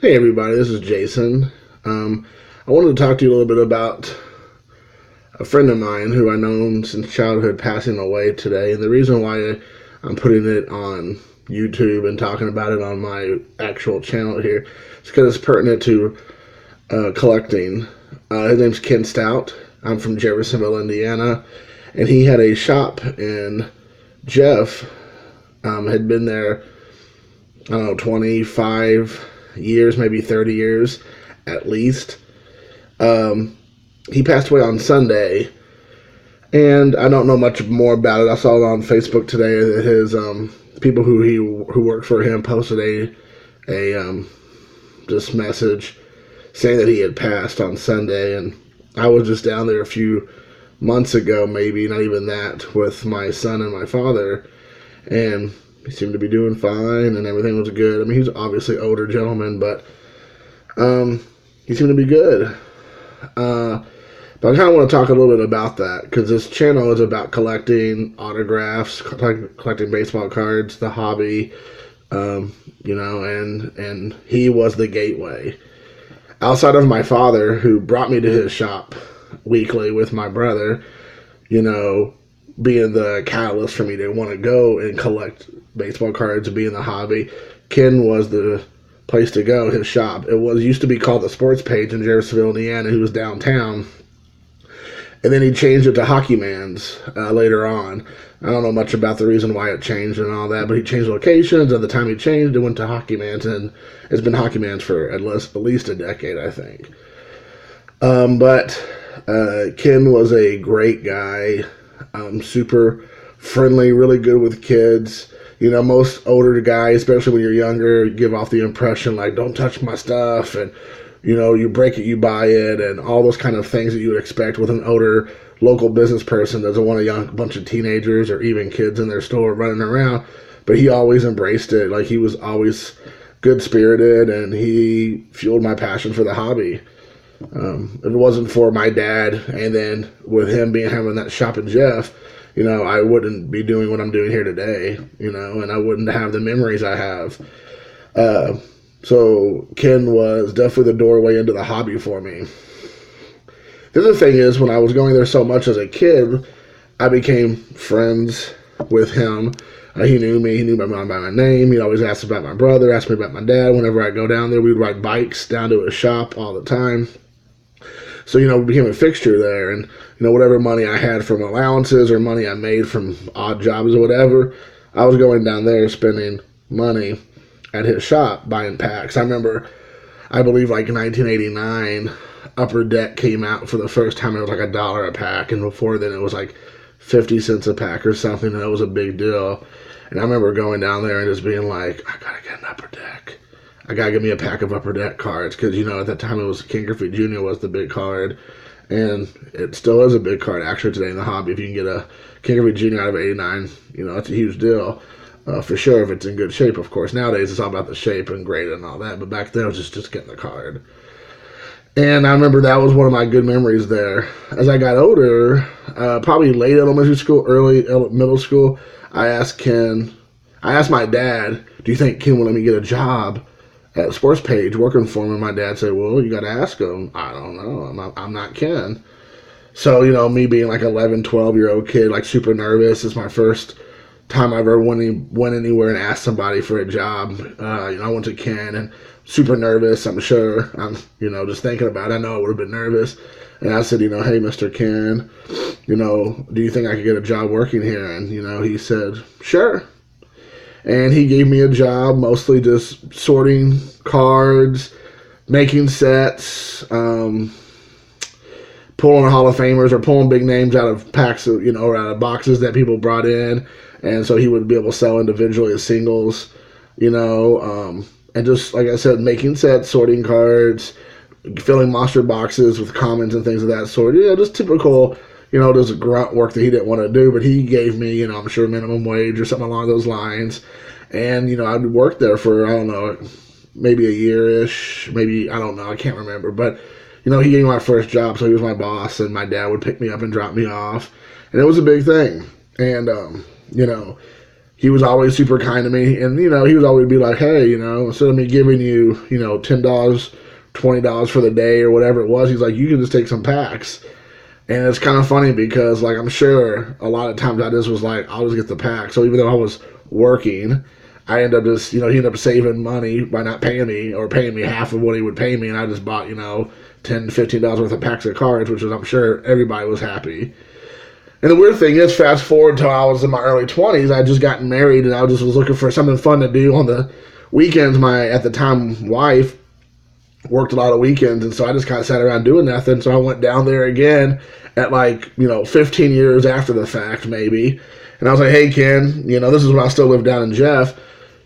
Hey everybody, this is Jason. I wanted to talk to you a little bit about a friend of mine who I've known since childhood passing away today. And the reason why I'm putting it on YouTube and talking about it on my actual channel here is because it's pertinent to collecting. His name's Ken Stout. I'm from Jeffersonville, Indiana. And he had a shop in Jeff. Had been there, I don't know, 25 years, maybe 30 years at least. He passed away on Sunday, and I don't know much more about it. I saw it on Facebook today that his people who worked for him posted a this message saying that he had passed on Sunday, and I was just down there a few months ago, maybe not even that, with my son and my father, and he seemed to be doing fine, and everything was good. I mean, he's obviously an older gentleman, but he seemed to be good. But I kind of want to talk a little bit about that, because this channel is about collecting autographs, collecting baseball cards, the hobby, and he was the gateway. Outside of my father, who brought me to his shop weekly with my brother, being the catalyst for me to want to go and collect baseball cards and be in the hobby, Ken was the place to go, his shop. It used to be called the Sports Page in Jeffersonville, Indiana. He was downtown. And then he changed it to Hockey Man's later on. I don't know much about the reason why it changed and all that, but he changed locations, and the time he changed, it went to Hockey Man's, and it's been Hockey Man's for at least a decade, I think. But Ken was a great guy, super friendly, really good with kids. Most older guys, especially when you're younger, give off the impression like, don't touch my stuff, and you break it, you buy it, and all those kind of things that you would expect with an older local business person that doesn't want a bunch of teenagers or even kids in their store running around. But he always embraced it. Like, he was always good-spirited, and he fueled my passion for the hobby. If it wasn't for my dad, and then with him having that shop in Jeff, I wouldn't be doing what I'm doing here today, and I wouldn't have the memories I have. So Ken was definitely the doorway into the hobby for me. The other thing is, when I was going there so much as a kid, I became friends with him. He knew me. He knew my mom by my name. He'd always ask about my brother, ask me about my dad. Whenever I go down there, we'd ride bikes down to his shop all the time. So, we became a fixture there. And, whatever money I had from allowances or money I made from odd jobs or whatever, I was going down there spending money at his shop buying packs. I remember, I believe like in 1989, Upper Deck came out for the first time. It was like $1 a pack. And before then, it was like 50 cents a pack or something. And that was a big deal. And I remember going down there and just being like, I got to get an Upper Deck. I got to get me a pack of Upper Deck cards, because, at that time it was Ken Griffey Jr. was the big card, and it still is a big card actually today in the hobby. If you can get a Ken Griffey Jr. out of 89, that's a huge deal, for sure, if it's in good shape, of course. Nowadays it's all about the shape and grade and all that, but back then it was just getting the card. And I remember that was one of my good memories there. As I got older, probably late elementary school, early middle school, I asked my dad, do you think Ken will let me get a job at the Sports Page working for him? And my dad said, well, you got to ask him. I don't know. I'm not Ken. So, me being like 11, 12-year-old kid, like super nervous. It's my first time I ever went anywhere and asked somebody for a job. I went to Ken and super nervous. I'm sure. I'm, just thinking about it. I know I would have been nervous. And I said, hey, Mr. Ken, do you think I could get a job working here? And, he said, sure. And he gave me a job, mostly just sorting cards, making sets, pulling Hall of Famers or pulling big names out of packs of, or out of boxes that people brought in. And so he would be able to sell individually as singles, and just, like I said, making sets, sorting cards, filling monster boxes with commons and things of that sort. Just typical, there's a grunt work that he didn't want to do, but he gave me, I'm sure minimum wage or something along those lines. And, I'd work there for, I don't know, maybe a year-ish, maybe, I don't know, I can't remember. But, he gave me my first job, so he was my boss, and my dad would pick me up and drop me off. And it was a big thing. And, he was always super kind to me. And, you know, he would always be like, hey, you know, instead of me giving you, you know, $10, $20 for the day or whatever it was, he's like, you can just take some packs. And it's kind of funny because, like, I'm sure a lot of times I just was like, I'll just get the pack. So even though I was working, I ended up just, you know, he ended up saving money by not paying me or paying me half of what he would pay me. And I just bought, you know, $10, $15 worth of packs of cards, which was, I'm sure everybody was happy. And the weird thing is, fast forward till I was in my early 20s, I had just gotten married and I just was looking for something fun to do on the weekends. My, at the time, wife worked a lot of weekends, and so I just kind of sat around doing nothing. So I went down there again at, like, you know, 15 years after the fact, maybe. And I was like, hey, Ken, you know, this is when I still lived down in Jeff.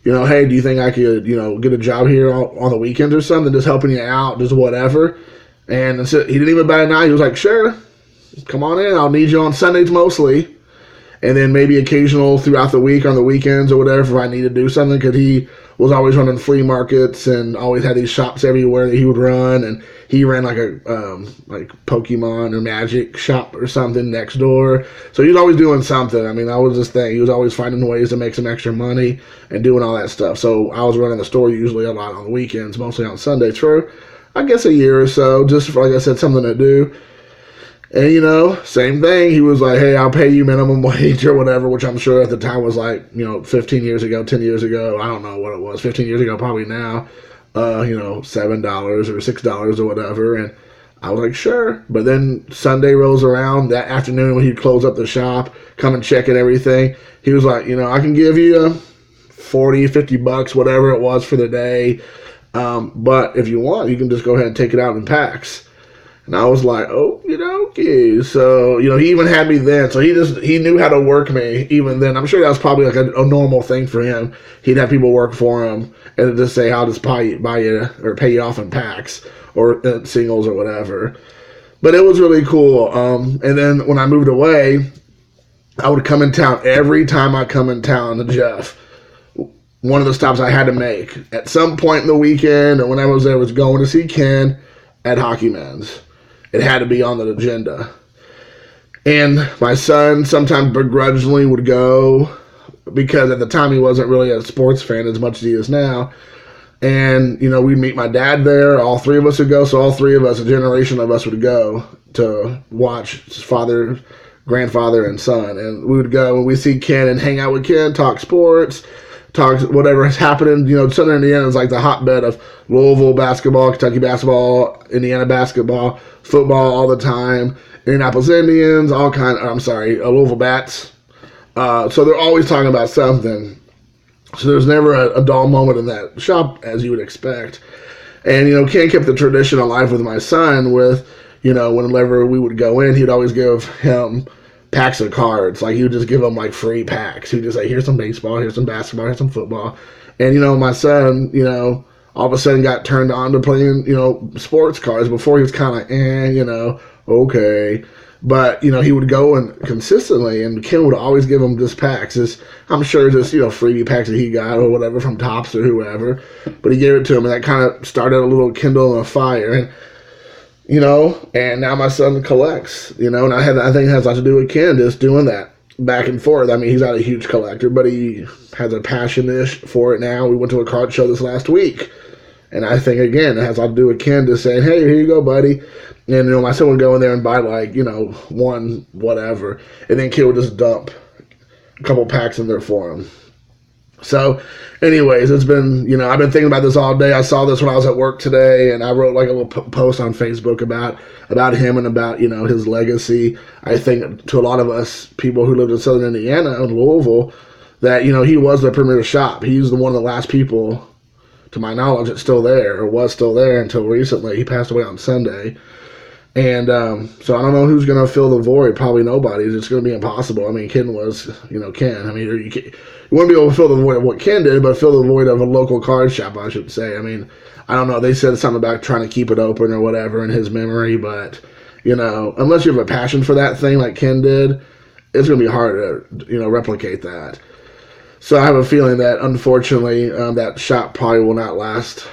You know, hey, do you think I could, you know, get a job here on the weekends or something, just helping you out, just whatever. And so he didn't even bat an eye. He was like, sure, come on in. I'll need you on Sundays mostly. And then maybe occasional throughout the week on the weekends or whatever if I need to do something, because he was always running flea markets and always had these shops everywhere that he would run. And he ran like a like Pokemon or Magic shop or something next door. So he was always doing something. I mean, that was his thing. He was always finding ways to make some extra money and doing all that stuff. So I was running the store usually a lot on the weekends, mostly on Sundays for, I guess, a year or so, just for, like I said, something to do. And, you know, same thing. He was like, hey, I'll pay you minimum wage or whatever, which I'm sure at the time was like, you know, 15 years ago, 10 years ago. I don't know what it was. 15 years ago, probably now, you know, $7 or $6 or whatever. And I was like, sure. But then Sunday rolls around that afternoon when he'd close up the shop, come and check and everything. He was like, you know, I can give you $40, $50, whatever it was for the day. But if you want, you can just go ahead and take it out in packs. And I was like, oh, you know, okay. So, you know, he even had me then. So he knew how to work me even then. I'm sure that was probably like a normal thing for him. He'd have people work for him and just say, I'll just buy you or pay you off in packs or singles or whatever. But it was really cool. And then when I moved away, I would come in town. Every time I come in town to Jeff, one of the stops I had to make at some point in the weekend or when I was there was going to see Ken at Hockey Men's. It had to be on the agenda. And my son sometimes begrudgingly would go because at the time he wasn't really a sports fan as much as he is now. And, you know, we'd meet my dad there. All three of us would go. So all three of us, a generation of us would go to watch his father, grandfather, and son. And we would go and we'd see Ken and hang out with Ken, talk sports, talk whatever is happening. You know, Southern Indiana is like the hotbed of Louisville basketball, Kentucky basketball, Indiana basketball, football all the time, Indianapolis Indians, Louisville Bats. So they're always talking about something. So there's never a dull moment in that shop, as you would expect. And, you know, Ken kept the tradition alive with my son with, you know, whenever we would go in, he'd always give him packs of cards. Like, he would just give them, like, free packs. He'd just say, here's some baseball, here's some basketball, here's some football. And, you know, my son, you know, all of a sudden got turned on to playing, you know, sports cards. Before he was kind of, you know, okay. But, you know, he would go and consistently, and Ken would always give him just packs. I'm sure just, you know, freebie packs that he got or whatever from Topps or whoever. But he gave it to him, and that kind of started a little kindle of a fire. And, you know, and now my son collects, you know, and I think it has a lot to do with Ken just doing that back and forth. I mean, he's not a huge collector, but he has a passion-ish for it now. We went to a card show this last week. And I think, again, it has a lot to do with Ken just saying, hey, here you go, buddy. And, you know, my son would go in there and buy, like, you know, one whatever. And then Ken would just dump a couple packs in there for him. So, anyways, it's been, you know, I've been thinking about this all day. I saw this when I was at work today, and I wrote, like, a little post on Facebook about him and about, you know, his legacy. I think to a lot of us people who lived in Southern Indiana and Louisville that, you know, he was the premier shop. He's one of the last people, to my knowledge, that's still there, or was still there until recently. He passed away on Sunday. And so I don't know who's going to fill the void. Probably nobody. It's going to be impossible. I mean, Ken was, you know, Ken. I mean, you wouldn't be able to fill the void of what Ken did, but fill the void of a local card shop, I should say. I mean, I don't know. They said something about trying to keep it open or whatever in his memory, but, you know, unless you have a passion for that thing like Ken did, it's going to be hard to, you know, replicate that. So I have a feeling that, unfortunately, that shop probably will not last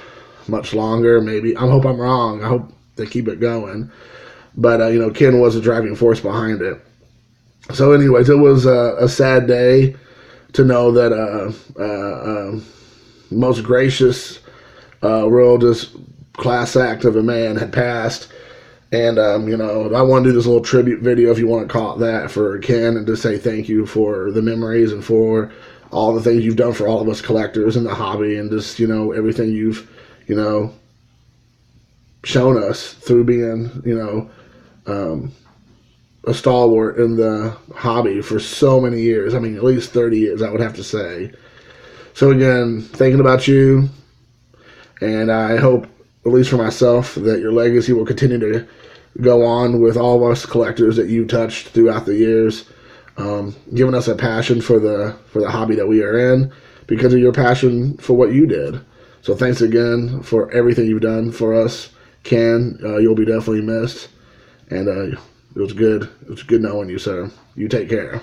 much longer. Maybe. I hope I'm wrong. I hope they keep it going. But, you know, Ken was the driving force behind it. So anyways, it was a sad day. to know that most gracious, real just class act of a man had passed. And, you know, I want to do this little tribute video, if you want to call it that, for Ken, and to say thank you for the memories and for all the things you've done for all of us collectors in the hobby, and just, you know, everything you've, you know, shown us through being, you know, a stalwart in the hobby for so many years. I mean, at least 30 years, I would have to say. So again, thinking about you, and I hope, at least for myself, that your legacy will continue to go on with all of us collectors that you touched throughout the years, giving us a passion for the hobby that we are in because of your passion for what you did. So thanks again for everything you've done for us, Ken. You'll be definitely missed, and it was good. It was good knowing you, sir. You take care.